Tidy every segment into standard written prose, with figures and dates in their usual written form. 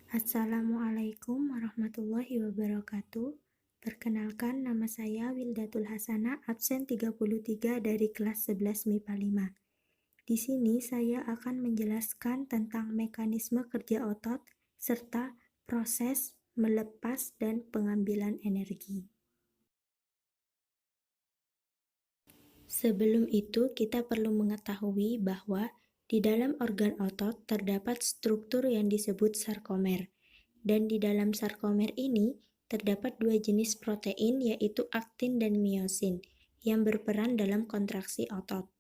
Assalamualaikum warahmatullahi wabarakatuh. Perkenalkan, nama saya Wildatul Hasanah, absen 33 dari kelas 11 MIPA 5. Di sini saya akan menjelaskan tentang mekanisme kerja otot serta proses melepas dan pengambilan energi. Sebelum itu, kita perlu mengetahui bahwa di dalam organ otot terdapat struktur yang disebut sarkomer. Dan di dalam sarkomer ini terdapat dua jenis protein, yaitu aktin dan miosin, yang berperan dalam kontraksi otot.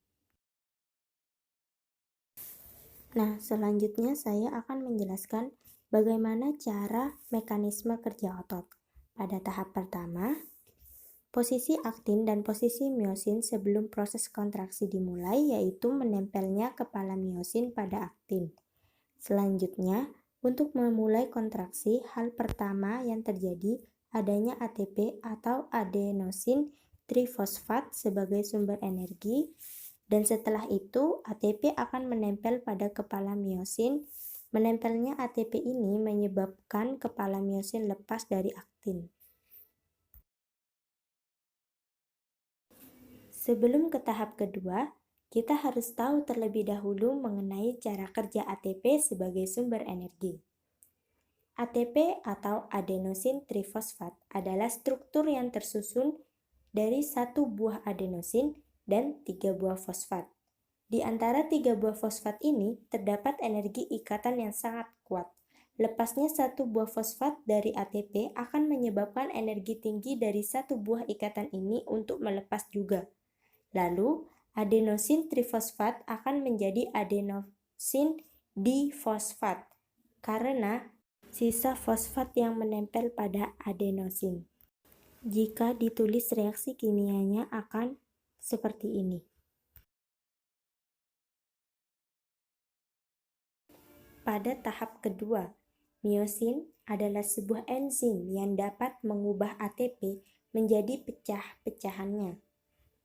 Nah, selanjutnya saya akan menjelaskan bagaimana cara mekanisme kerja otot. Pada tahap pertama, posisi aktin dan posisi miosin sebelum proses kontraksi dimulai, yaitu menempelnya kepala miosin pada aktin. Selanjutnya, untuk memulai kontraksi, hal pertama yang terjadi adanya ATP atau adenosin trifosfat sebagai sumber energi, dan setelah itu ATP akan menempel pada kepala miosin. Menempelnya ATP ini menyebabkan kepala miosin lepas dari aktin. Sebelum ke tahap kedua, kita harus tahu terlebih dahulu mengenai cara kerja ATP sebagai sumber energi. ATP atau adenosin trifosfat adalah struktur yang tersusun dari satu buah adenosin dan 3 buah fosfat. Di antara 3 buah fosfat ini terdapat energi ikatan yang sangat kuat. Lepasnya satu buah fosfat dari ATP akan menyebabkan energi tinggi dari satu buah ikatan ini untuk melepas juga. Lalu, adenosin trifosfat akan menjadi adenosin difosfat karena sisa fosfat yang menempel pada adenosin. Jika ditulis reaksi kimianya akan seperti ini. Pada tahap kedua, miosin adalah sebuah enzim yang dapat mengubah ATP menjadi pecah-pecahannya.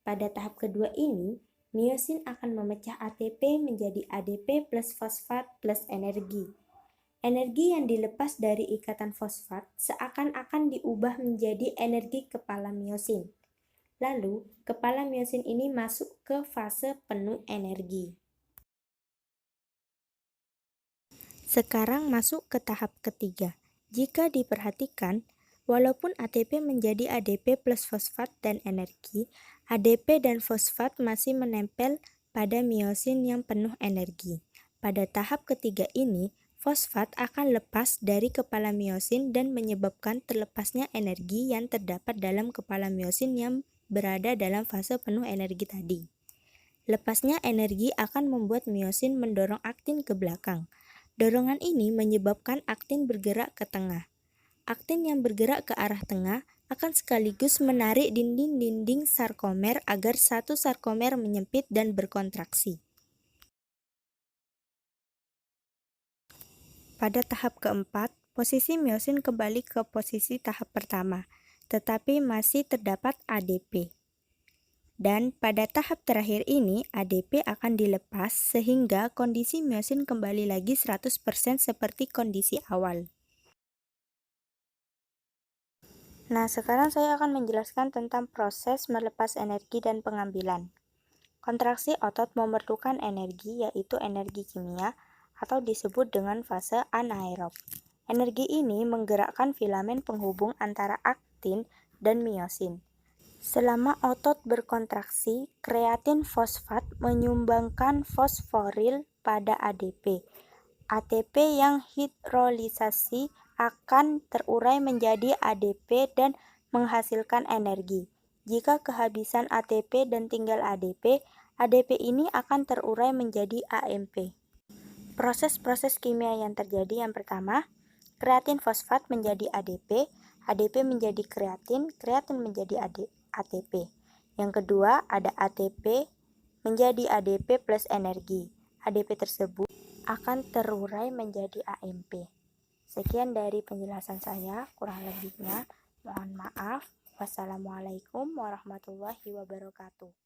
Pada tahap kedua ini, miosin akan memecah ATP menjadi ADP plus fosfat plus energi. Energi yang dilepas dari ikatan fosfat seakan-akan diubah menjadi energi kepala miosin. Lalu, kepala miosin ini masuk ke fase penuh energi. Sekarang masuk ke tahap ketiga. Jika diperhatikan, walaupun ATP menjadi ADP plus fosfat dan energi, ADP dan fosfat masih menempel pada miosin yang penuh energi. Pada tahap ketiga ini, fosfat akan lepas dari kepala miosin dan menyebabkan terlepasnya energi yang terdapat dalam kepala miosin yang berada dalam fase penuh energi tadi. Lepasnya energi akan membuat miosin mendorong aktin ke belakang. Dorongan ini menyebabkan aktin bergerak ke tengah. Aktin yang bergerak ke arah tengah akan sekaligus menarik dinding-dinding sarkomer agar satu sarkomer menyempit dan berkontraksi. Pada tahap keempat, posisi miosin kembali ke posisi tahap pertama, tetapi masih terdapat ADP. Dan pada tahap terakhir ini, ADP akan dilepas sehingga kondisi miosin kembali lagi 100% seperti kondisi awal. Nah, sekarang saya akan menjelaskan tentang proses melepas energi dan pengambilan. Kontraksi otot memerlukan energi, yaitu energi kimia, atau disebut dengan fase anaerob. Energi ini menggerakkan filamen penghubung antara aktin dan miosin. Selama otot berkontraksi, kreatin fosfat menyumbangkan fosforil pada ADP. ATP yang hidrolisasi akan terurai menjadi ADP dan menghasilkan energi. Jika kehabisan ATP dan tinggal ADP, ADP ini akan terurai menjadi AMP. Proses-proses kimia yang terjadi yang pertama, kreatin fosfat menjadi ADP, ADP menjadi kreatin, kreatin menjadi ATP. Yang kedua, ada ATP menjadi ADP plus energi. ADP tersebut akan terurai menjadi AMP. Sekian dari penjelasan saya, kurang lebihnya mohon maaf. Wassalamualaikum warahmatullahi wabarakatuh.